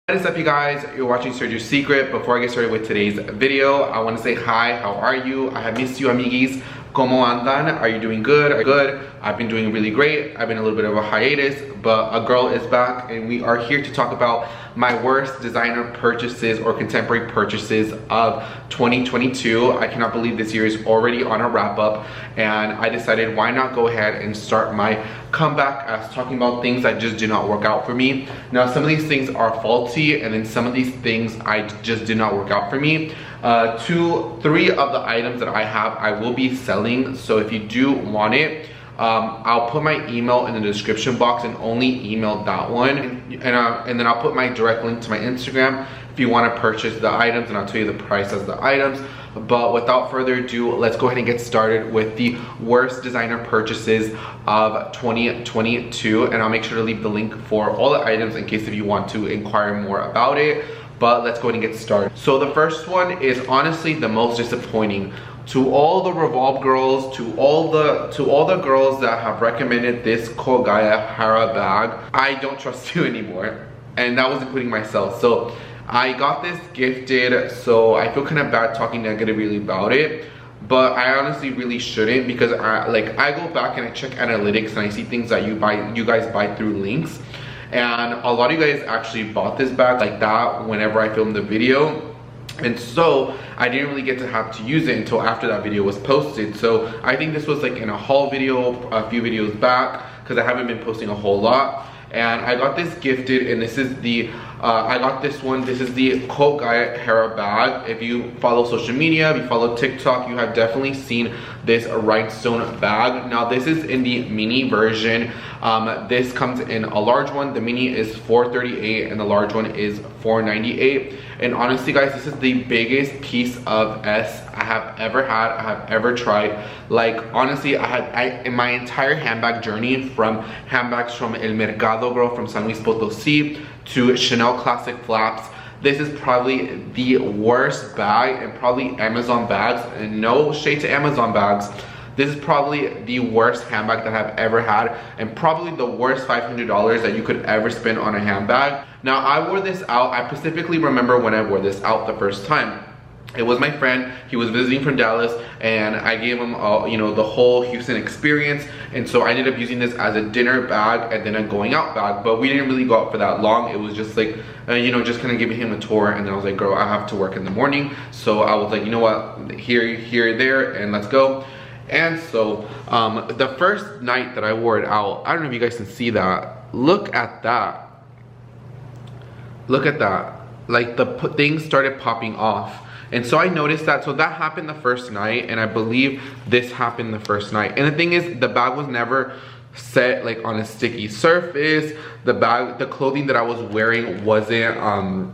What is up, you guys? You're watching Sergio's Secret. Before I get started with today's video, I want to say hi. How are you? I have missed you, amiguis. ¿Cómo andan? Are you doing good? Are you good? I've been doing really great. I've been a little bit of a hiatus, but a girl is back, and we are here to talk about my worst designer purchases or contemporary purchases of 2022. I cannot believe this year is already on a wrap up, and I decided why not go ahead and start my comeback as talking about things that just did not work out for me. Now, some of these things are faulty, and then some of these things I just did not work out for me. 3 of the items that I have I will be selling, so if you do want it, I'll put my email in the description box and only email that one, and then I'll put my direct link to my Instagram if you want to purchase the items, and I'll tell you the price as the items. But without further ado, let's go ahead and get started with the worst designer purchases of 2022, and I'll make sure to leave the link for all the items in case if you want to inquire more about it. But let's go ahead and get started. So the first one is honestly the most disappointing. To all the Revolve girls, to all the girls that have recommended this Kogaya Hara bag, I don't trust you anymore, and that was including myself. So I got this gifted, so I feel kind of bad talking negatively about it, but I honestly really shouldn't, because I go back and I check analytics and I see things that you guys buy through links, and a lot of you guys actually bought this bag like that whenever I filmed the video. And so I didn't really get to have to use it until after that video was posted. So I think this was like in a haul video a few videos back, because I haven't been posting a whole lot. And I got this gifted, and this is the I got this one. This is the Kogaya Hara bag. If you follow social media, if you follow TikTok, you have definitely seen this rhinestone bag. Now this is in the mini version. This comes in a large one. The mini is $438 and the large one is $498. And honestly, guys, this is the biggest piece of S I have ever had, I have ever tried. Like, honestly, in my entire handbag journey, from handbags from El Mercado girl from San Luis Potosí to Chanel classic flaps, this is probably the worst bag, and probably Amazon bags, and no shade to Amazon bags, this is probably the worst handbag that I've ever had, and probably the worst $500 that you could ever spend on a handbag. Now, I wore this out. I specifically remember when I wore this out the first time. It was my friend. He was visiting from Dallas, and I gave him the whole Houston experience, and so I ended up using this as a dinner bag and then a going out bag. But we didn't really go out for that long. It was just like just kind of giving him a tour, and then I was like, girl, I have to work in the morning, so I was like, you know what, here there, and let's go. And so the first night that I wore it out, I don't know if you guys can see that. Look at that. Look at that. Like, the things started popping off. And so I noticed that. So that happened the first night, and I believe this happened the first night. And the thing is, the bag was never set like on a sticky surface. The clothing that I was wearing wasn't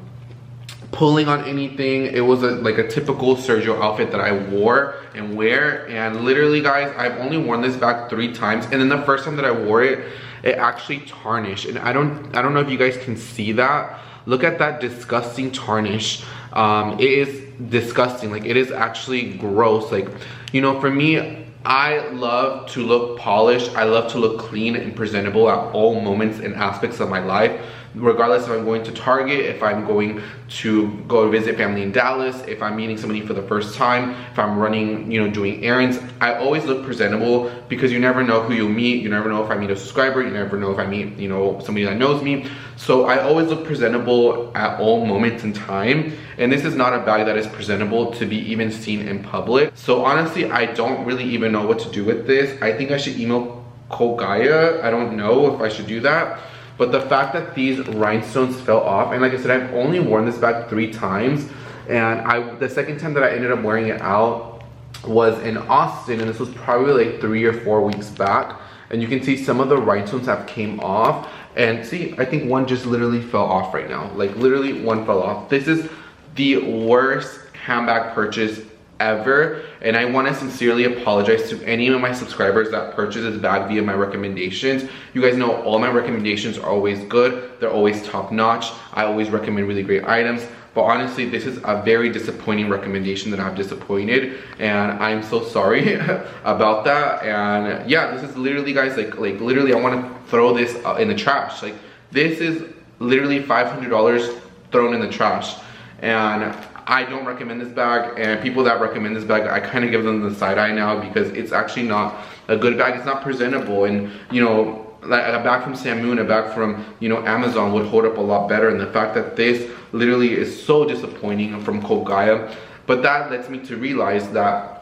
pulling on anything. It was like a typical Sergio outfit that I wore and wear. And literally, guys, I've only worn this bag 3 times, and then the first time that I wore it, it actually tarnished. And I don't know if you guys can see that. Look at that disgusting tarnish. It is disgusting. Like, it is actually gross. Like, for me, I love to look polished. I love to look clean and presentable at all moments and aspects of my life, regardless if I'm going to Target, if I'm going to go visit family in Dallas, if I'm meeting somebody for the first time, if I'm running, doing errands. I always look presentable, because you never know who you'll meet. You never know if I meet a subscriber. You never know if I meet, somebody that knows me. So I always look presentable at all moments in time. And this is not a bag that is presentable to be even seen in public. So honestly, I don't really even know what to do with this. I think I should email Kogaya. I don't know if I should do that. But the fact that these rhinestones fell off, and like I said, I've only worn this bag 3 times, and the second time that I ended up wearing it out was in Austin, and this was probably like 3 or 4 weeks back. And you can see some of the rhinestones have came off, and see, I think one just literally fell off right now. Like, literally one fell off. This is the worst handbag purchase ever, and I want to sincerely apologize to any of my subscribers that purchase this bag via my recommendations. You guys know all my recommendations are always good. They're always top notch. I always recommend really great items. But honestly, this is a very disappointing recommendation that I've disappointed, and I'm so sorry about that. And yeah, this is literally, guys, like literally, I want to throw this in the trash. Like, this is literally $500 thrown in the trash. And I don't recommend this bag, and people that recommend this bag, I kind of give them the side eye now, because it's actually not a good bag. It's not presentable, and you know, like a bag from Samoon, a bag from, you know, Amazon would hold up a lot better. And the fact that this literally is so disappointing from Code Gaia, but that lets me to realize that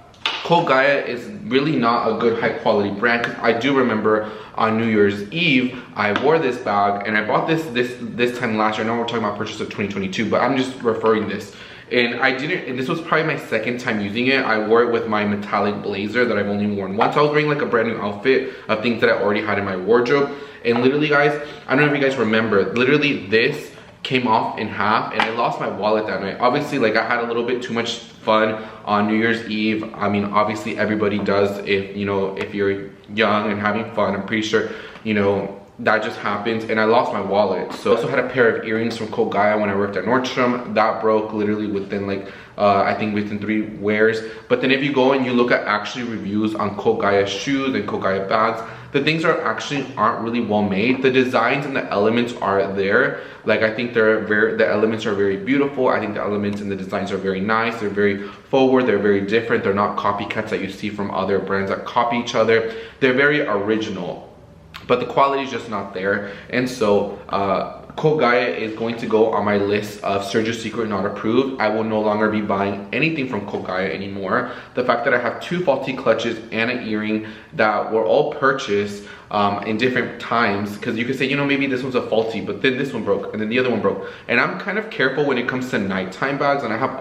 Code Gaia is really not a good high quality brand. Cause I do remember on New Year's Eve, I wore this bag, and I bought this time last year. I know we're talking about purchase of 2022, but I'm just referring this. And and this was probably my second time using it. I wore it with my metallic blazer that I've only worn once. I was wearing like a brand new outfit of things that I already had in my wardrobe. And literally, guys, I don't know if you guys remember, literally this came off in half, and I lost my wallet that night. Obviously, like, I had a little bit too much fun on New Year's Eve. I mean, obviously everybody does, if you know, if you're young and having fun. I'm pretty sure, you know, that just happens. And I lost my wallet. So I also had a pair of earrings from Code Gaia when I worked at Nordstrom. That broke literally within like I think within 3 wears. But then if you go and you look at actually reviews on Code Gaia shoes and Code Gaia bags, the things aren't really well made. The designs and the elements are there. Like, I think the elements are very beautiful. I think the elements and the designs are very nice. They're very forward. They're very different. They're not copycats that you see from other brands that copy each other. They're very original, but the quality is just not there. And so Code Gaia is going to go on my list of Sergio's Secret not approved. I will no longer be buying anything from Code Gaia anymore. The fact that I have 2 faulty clutches and an earring that were all purchased in different times, because you could say, you know, maybe this one's a faulty, but then this one broke and then the other one broke. And I'm kind of careful when it comes to nighttime bags, and I have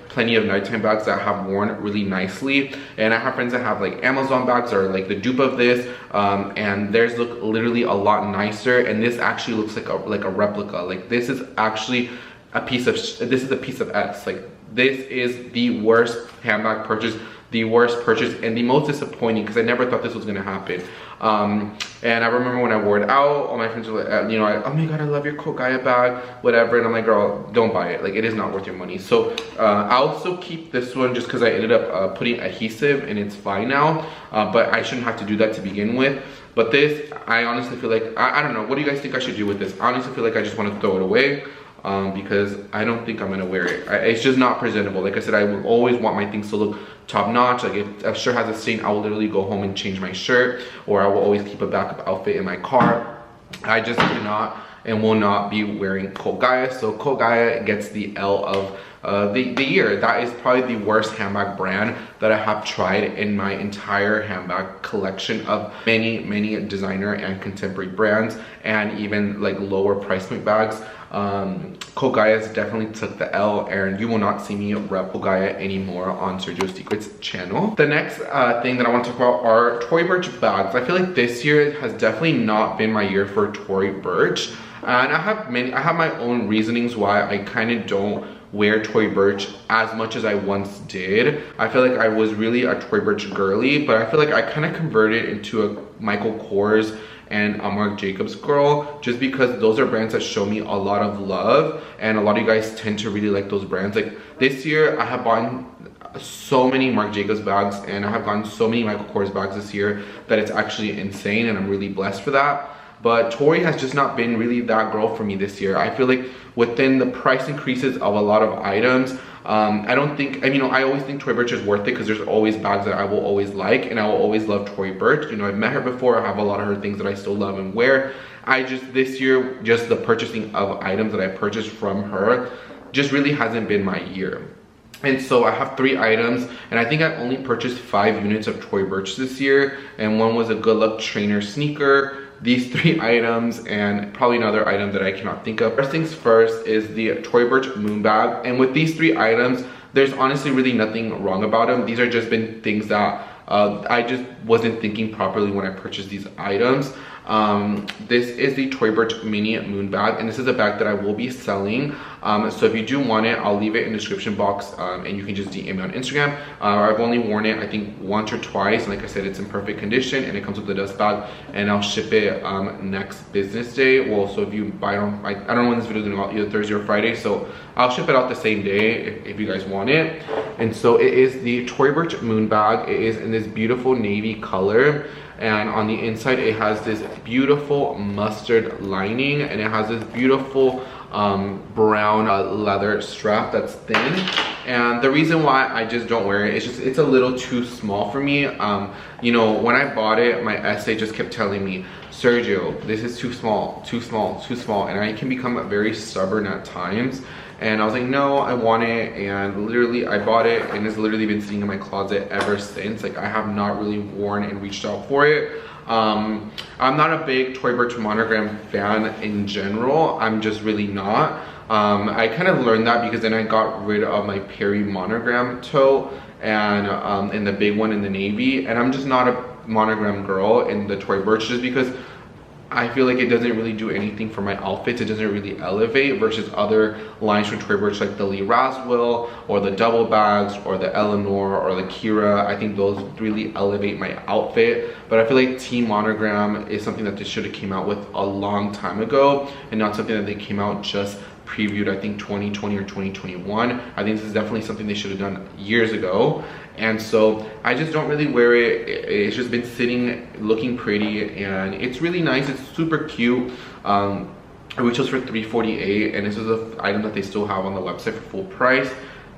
plenty of nighttime bags that have worn really nicely. And I have friends that have like Amazon bags or like the dupe of this, and theirs look literally a lot nicer, and this actually looks like a replica. Like, this is actually a piece of S. Like, this is the worst handbag purchase, the worst purchase, and the most disappointing, because I never thought this was gonna happen. And I remember when I wore it out, all my friends were like, you know, oh my god, I love your Code Gaia bag, whatever. And I'm like, girl, don't buy it. Like, it is not worth your money. So I'll also keep this one just because I ended up putting adhesive, and it's fine now. But I shouldn't have to do that to begin with. But this, I honestly feel like, I don't know, what do you guys think I should do with this? I honestly feel like I just want to throw it away. Because I don't think I'm gonna wear it. It's just not presentable. Like I said, I will always want my things to look top notch. Like, if a shirt has a stain, I will literally go home and change my shirt, or I will always keep a backup outfit in my car. I just cannot and will not be wearing Code Gaia. So Code Gaia gets the L of the year. That is probably the worst handbag brand that I have tried in my entire handbag collection of many designer and contemporary brands, and even like lower price point bags. Code Gaia definitely took the L, and you will not see me rep Code Gaia anymore on Sergio's Secret's channel. The next thing that I want to talk about are Tory Burch bags. I feel like this year has definitely not been my year for Tory Burch, and I have my own reasonings why I kind of don't wear Tory Burch as much as I once did. I feel like I was really a Tory Burch girly, but I feel like I kind of converted into a Michael Kors and a Marc Jacobs girl, just because those are brands that show me a lot of love, and a lot of you guys tend to really like those brands. Like, this year I have bought so many Marc Jacobs bags, and I have gotten so many Michael Kors bags this year that it's actually insane, and I'm really blessed for that. But Tory has just not been really that girl for me this year. I feel like within the price increases of a lot of items, I don't think, I mean, I always think Tory Burch is worth it, because there's always bags that I will always like, and I will always love Tory Burch. You know, I've met her before. I have a lot of her things that I still love and wear. This year, just the purchasing of items that I purchased from her just really hasn't been my year. And so I have 3 items, and I think I only purchased 5 units of Tory Burch this year, and one was a Good Luck trainer sneaker. These 3 items, and probably another item that I cannot think of. First things first is the Tory Burch moon bag, and with these 3 items, there's honestly really nothing wrong about them. These are just been things that I just wasn't thinking properly when I purchased these items. This is the Tory Burch mini moon bag, and this is a bag that I will be selling. So if you do want it, I'll leave it in the description box, and you can just DM me on Instagram. I've only worn it, I think, once or twice, and like I said, it's in perfect condition, and it comes with a dust bag, and I'll ship it next business day. Well, so if you buy it on, I don't know when this video is going to go out, either Thursday or Friday, so I'll ship it out the same day if you guys want it. And so it is the Tory Burch moon bag. It is in this beautiful navy color. and on the inside it has this beautiful mustard lining, and it has this beautiful brown leather strap that's thin. And the reason why I just don't wear it is just it's a little too small for me. You know, when I bought it, my essay just kept telling me, Sergio, this is too small, too small, too small, and I can become very stubborn at times. And I was like, no, I want it, and literally I bought it, and it's literally been sitting in my closet ever since. Like, I have not really worn and reached out for it. I'm not a big Tory Burch monogram fan in general. I'm just really not. I kind of learned that because then I got rid of my Perry monogram tote and the big one in the navy, and I'm just not a monogram girl in the Tory Burch, just because I feel like it doesn't really do anything for my outfits. It doesn't really elevate versus other lines from Tory Burch like the Lee Raswell or the double bags or the Eleanor or the Kira. I think those really elevate my outfit, but I feel like T monogram is something that they should have came out with a long time ago, and not something that they came out just previewed, I think 2020 or 2021. I think this is definitely something they should have done years ago. And so I just don't really wear it. It's just been sitting looking pretty, and it's really nice. It's super cute. It retails for $348, and this is an item that they still have on the website for full price.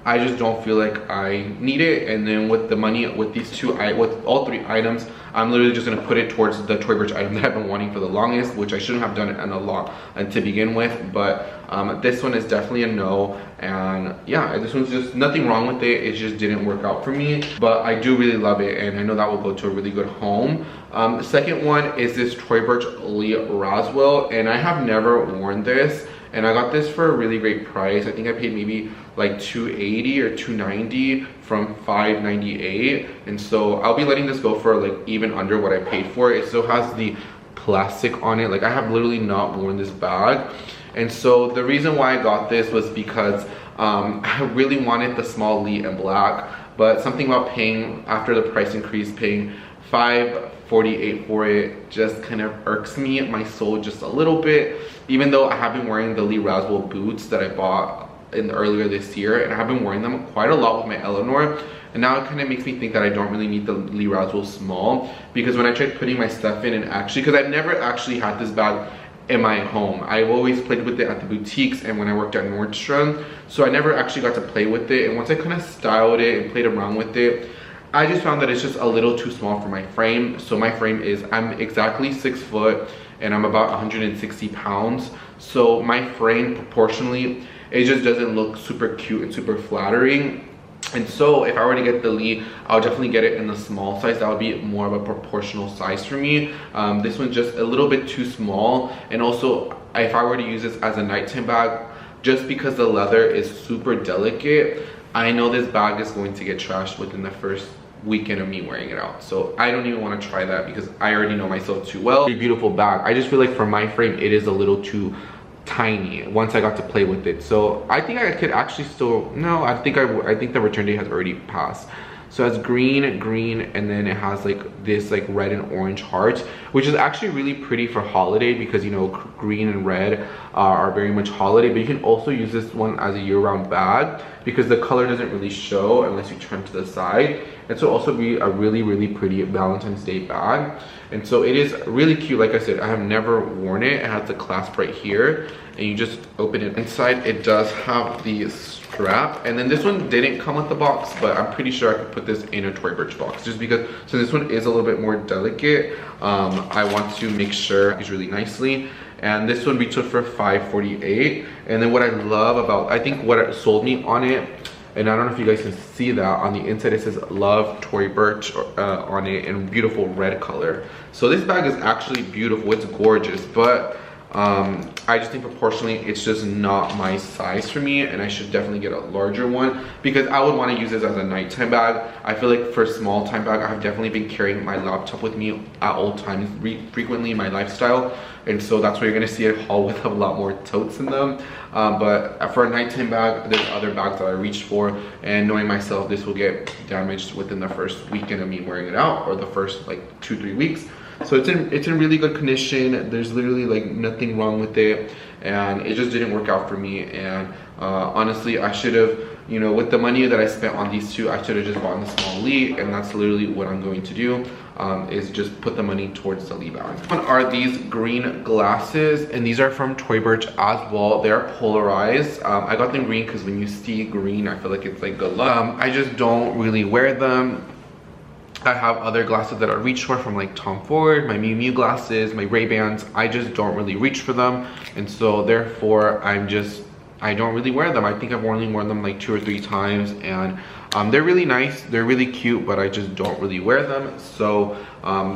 I just don't feel like I need it. And then with the money, with these with all three items, I'm literally just gonna put it towards the Tory Burch item that I've been wanting for the longest, which I shouldn't have done it in a lot to begin with. But this one is definitely a no. And yeah, this one's just nothing wrong with it. It just didn't work out for me. But I do really love it, and I know that will go to a really good home. The second one is this Tory Burch Lee Raswell, and I have never worn this. And I got this for a really great price. I think I paid maybe like $280 or $290 from $598. And so I'll be letting this go for like even under what I paid for it. It still has the plastic on it. Like, I have literally not worn this bag. And so the reason why I got this was because I really wanted the small Lee in black. But something about paying, after the price increase, paying $548 for it just kind of irks me, my soul, just a little bit. Even though I have been wearing the Lee Raswell boots that I bought earlier this year, and I have been wearing them quite a lot with my Eleanor, and now it kind of makes me think that I don't really need the Lee Raswell small, because when I tried putting my stuff in, and actually, because I've never actually had this bag in my home, I've always played with it at the boutiques and when I worked at Nordstrom, so I never actually got to play with it. And once I kind of styled it and played around with it, I just found that it's just a little too small for my frame. So my frame is, I'm exactly 6 foot and I'm about 160 pounds. So my frame proportionally, it just doesn't look super cute and super flattering. And so if I were to get the Lee, I'll definitely get it in the small size. That would be more of a proportional size for me. This one's just a little bit too small. And also, if I were to use this as a nighttime bag, just because the leather is super delicate, I know this bag is going to get trashed within the first weekend of me wearing it out. So I don't even want to try that because I already know myself too well. It's a beautiful bag. I just feel like for my frame, it is a little too tiny once I got to play with it. So I think I could actually still, no, I think the return date has already passed. So it has green, and then it has like this like red and orange hearts, which is actually really pretty for holiday because, you know, green and red are very much holiday. But you can also use this one as a year-round bag because the color doesn't really show unless you turn to the side. And so also be a really, really pretty Valentine's Day bag. And so it is really cute. Like I said, I have never worn it. It has the clasp right here, and you just open it. Inside it does have the strap, and then this one didn't come with the box, but I'm pretty sure I could put this in a Tory Burch box just because since this one is a little bit more delicate, I want to make sure it's really nicely. And this one we took for $548. And then what I love about, I think what sold me on it, and I don't know if you guys can see that on the inside, it says Love Tory Burch on it in beautiful red color. So this bag is actually beautiful, it's gorgeous, but I just think proportionally it's just not my size for me, and I should definitely get a larger one because I would want to use this as a nighttime bag. I feel like for a small time bag, I've definitely been carrying my laptop with me at all times frequently in my lifestyle, and so that's why you're going to see a haul with a lot more totes in them. But for a nighttime bag, there's other bags that I reached for, and knowing myself, this will get damaged within the first weekend of me wearing it out, or the first like 2-3 weeks. So it's in really good condition. There's literally like nothing wrong with it, and it just didn't work out for me. And honestly, I should have you know, with the money that I spent on these two, I should have just bought the small Lee, and that's literally what I'm going to do, is just put the money towards the Lee bag. One are these green glasses, and these are from Tory Burch as well. They are polarized. I got them green because when you see green, I feel like it's like good luck. I just don't really wear them. I have other glasses that I reach for from like Tom Ford, my Miu Miu glasses, my Ray-Bans. I just don't really reach for them, and so therefore I don't really wear them. I think I've only worn them like 2 or 3 times, and they're really nice, they're really cute, but I just don't really wear them. So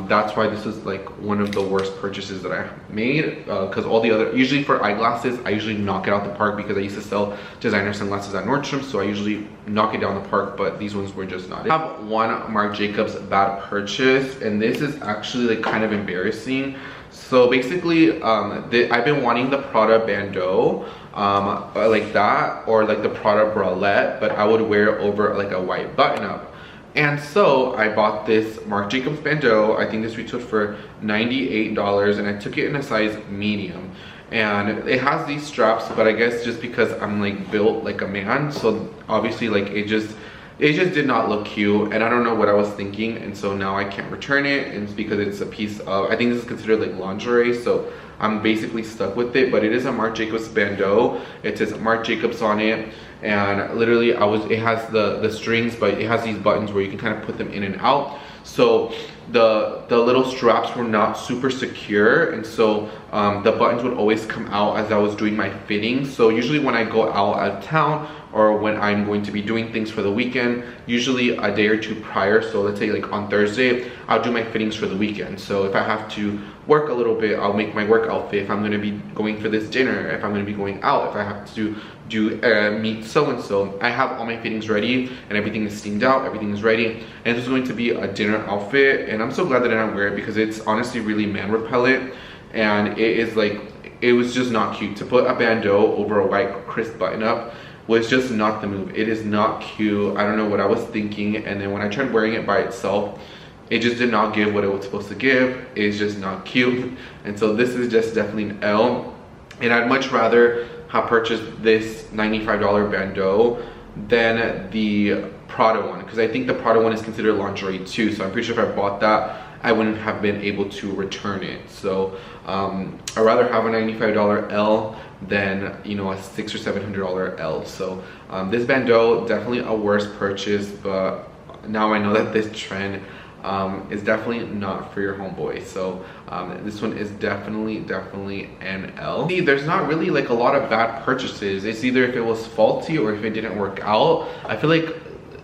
that's why this is like one of the worst purchases that I made, because all the other, usually for eyeglasses, I usually knock it out the park because I used to sell designer sunglasses at Nordstrom, so I usually knock it down the park, but these ones were just not it. I have one Marc Jacobs bad purchase, and this is actually like kind of embarrassing. So basically, I've been wanting the Prada bandeau, like that, or like the Prada bralette, but I would wear over like a white button up. And so I bought this Marc Jacobs bandeau. I think this retailed for $98, and I took it in a size medium. And it has these straps, but I guess just because I'm like built like a man, so obviously like it just did not look cute, and I don't know what I was thinking, and so now I can't return it. And it's because it's a piece of, I think this is considered like lingerie, so I'm basically stuck with it. But it is a Marc Jacobs bandeau. It says Marc Jacobs on it, and literally it has the strings, but it has these buttons where you can kind of put them in and out. So the little straps were not super secure, and so the buttons would always come out as I was doing my fitting. So usually when I go out of town, or when I'm going to be doing things for the weekend, usually a day or 2 prior, so let's say like on Thursday, I'll do my fittings for the weekend. So if I have to work a little bit, I'll make my work outfit. If I'm gonna be going for this dinner, if I'm gonna be going out, if I have to do meet so-and-so, I have all my fittings ready, and everything is steamed out, everything is ready. And this is going to be a dinner outfit, and I'm so glad that I didn't wear it because it's honestly really man repellent, and it is like, it was just not cute. To put a bandeau over a white crisp button up was just not the move. It is not cute. I don't know what I was thinking, and then when I tried wearing it by itself, it just did not give what it was supposed to give. It's just not cute, and so this is just definitely an L. And I'd much rather have purchased this $95 bandeau than the Prada one, because I think the Prada one is considered lingerie too, so I'm pretty sure if I bought that, I wouldn't have been able to return it. So I'd rather have a $95 L than, you know, a $600 or $700 L. So this bandeau, definitely a worse purchase, but now I know that this trend is definitely not for your homeboy. So this one is definitely an L. See, there's not really like a lot of bad purchases. It's either if it was faulty or if it didn't work out. I feel like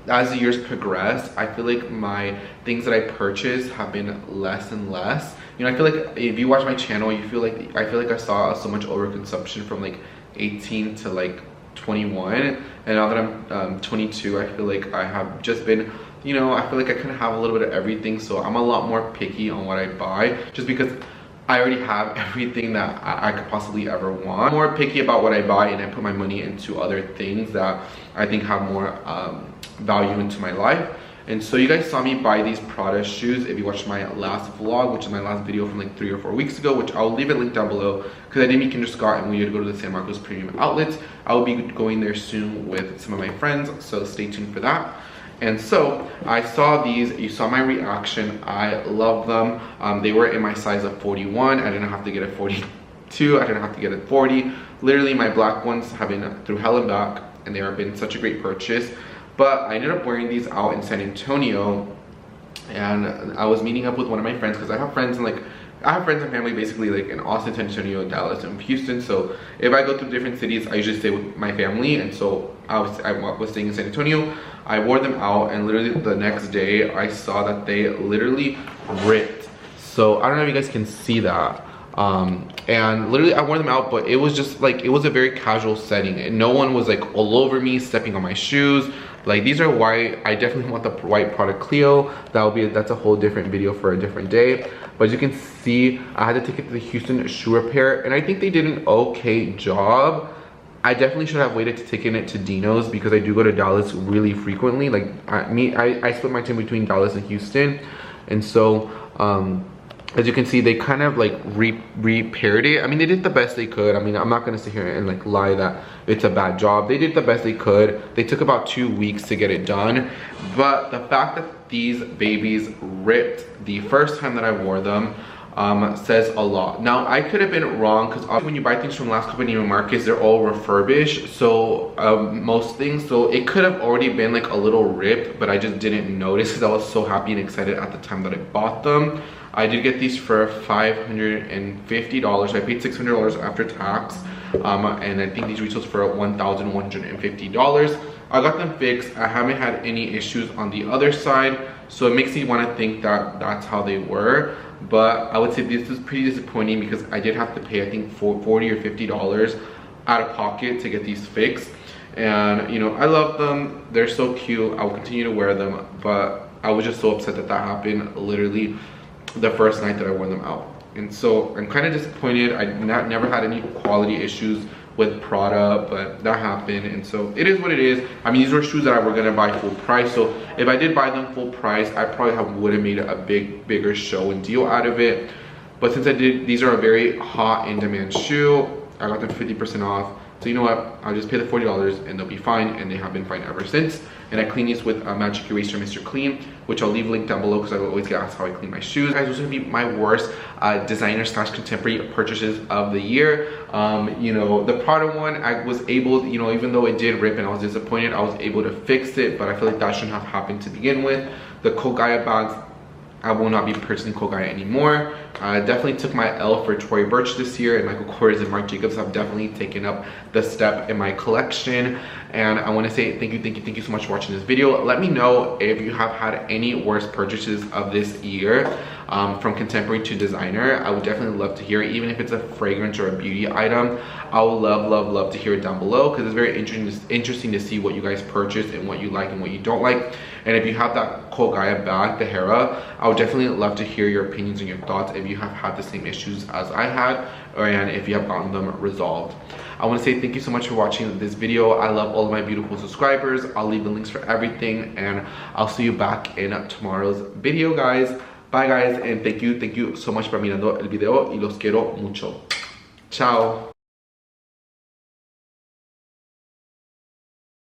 as the years progress, I feel like my things that I purchase have been less and less. You know, I feel like if you watch my channel, I feel like I saw so much overconsumption from like 18 to like 21, and now that I'm 22, I feel like I have just been, you know, I feel like I kind of have a little bit of everything, so I'm a lot more picky on what I buy, just because I already have everything that I could possibly ever want. I'm more picky about what I buy, and I put my money into other things that I think have more value into my life. And so you guys saw me buy these Prada shoes if you watched my last vlog, which is my last video from like 3 or 4 weeks ago, which I'll leave it linked down below, because I did meet Kendra Scott and we had to go to the San Marcos Premium Outlets. I will be going there soon with some of my friends, so stay tuned for that. And so I saw these, you saw my reaction, I love them. They were in my size of 41, I didn't have to get a 42, I didn't have to get a 40. Literally my black ones have been through hell and back, and they have been such a great purchase. But I ended up wearing these out in San Antonio, and I was meeting up with one of my friends, because I have friends and family basically like in Austin, San Antonio, Dallas, and Houston. So if I go through different cities, I usually stay with my family, and so I was staying in San Antonio. I wore them out, and literally the next day I saw that they literally ripped. So I don't know if you guys can see that. And literally I wore them out, but it was just like, it was a very casual setting, and no one was like all over me, stepping on my shoes. Like, these are white. I definitely want the white Prada Clio. That's a whole different video for a different day. But as you can see, I had to take it to the Houston shoe repair, and I think they did an okay job. I definitely should have waited to take it to Dino's, because I do go to Dallas really frequently. Like I split my time between Dallas and Houston, and so as you can see, they kind of like repaired it. I mean, they did the best they could. I mean, I'm not gonna sit here and like lie that it's a bad job. They did the best they could. They took about 2 weeks to get it done. But the fact that these babies ripped the first time that I wore them says a lot. Now, I could have been wrong, because when you buy things from Last Company Markets, they're all refurbished, so most things, so it could have already been like a little ripped, but I just didn't notice because I was so happy and excited at the time that I bought them. I did get these for $550. I paid $600 after tax, and I think these retails for $1,150. I got them fixed. I haven't had any issues on the other side, so it makes me want to think that that's how they were. But I would say this is pretty disappointing, because I did have to pay, I think, $40 or $50 out of pocket to get these fixed. And you know, I love them. They're so cute. I will continue to wear them, but I was just so upset that that happened literally the first night that I wore them out. And so I'm kind of disappointed. I never had any quality issues with Prada, but that happened, and so it is what it is. I mean, these were shoes that I were gonna buy full price, so if I did buy them full price, I probably would have made a bigger show and deal out of it. But since I did, these are a very hot in-demand shoe. I got them 50% off. So you know what, I'll just pay the $40 and they'll be fine, and they have been fine ever since. And I clean these with a Magic Eraser Mr. Clean, which I'll leave a link down below because I always get asked how I clean my shoes. Guys, those are gonna be my worst designer / contemporary purchases of the year. You know, the Prada one, I was able, you know, even though it did rip and I was disappointed, I was able to fix it, but I feel like that shouldn't have happened to begin with. The Kogaya bags, I will not be purchasing Kogaya anymore. I definitely took my L for TORY BURCH this year, and Michael Kors and Marc Jacobs have definitely taken up the step in my collection. And I want to say thank you so much for watching this video. Let me know if you have had any worst purchases of this year, from contemporary to designer. I would definitely love to hear it, even if it's a fragrance or a beauty item. I would love to hear it down below, because it's very interesting to see what you guys purchase and what you like and what you don't like. And if you have that Kogaya bag, the Hera, I would definitely love to hear your opinions and your thoughts if you have had the same issues as I had, and if you have gotten them resolved. I want to say thank you so much for watching this video. I love all of my beautiful subscribers. I'll leave the links for everything, and I'll see you back in tomorrow's video, guys. Bye, guys, and thank you so much por mirando el video, y los quiero mucho. Ciao.